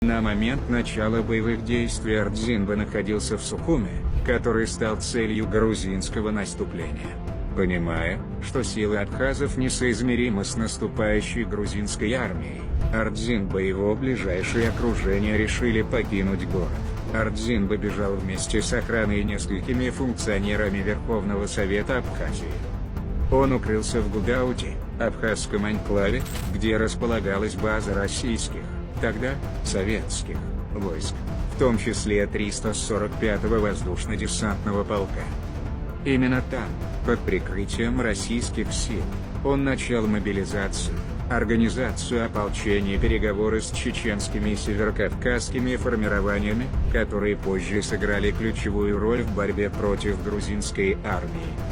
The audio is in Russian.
На момент начала боевых действий Ардзинба находился в Сухуме, который стал целью грузинского наступления. Понимая, что силы абхазов несоизмеримы с наступающей грузинской армией, Ардзинба и его ближайшее окружение решили покинуть город. Ардзинба бежал вместе с охраной и несколькими функционерами Верховного Совета Абхазии. Он укрылся в Гудауте, абхазском анклаве, где располагалась база российских, тогда, советских, войск, в том числе 345-го воздушно-десантного полка. Именно там, под прикрытием российских сил, он начал мобилизацию, организацию ополчения и переговоры с чеченскими и северокавказскими формированиями, которые позже сыграли ключевую роль в борьбе против грузинской армии.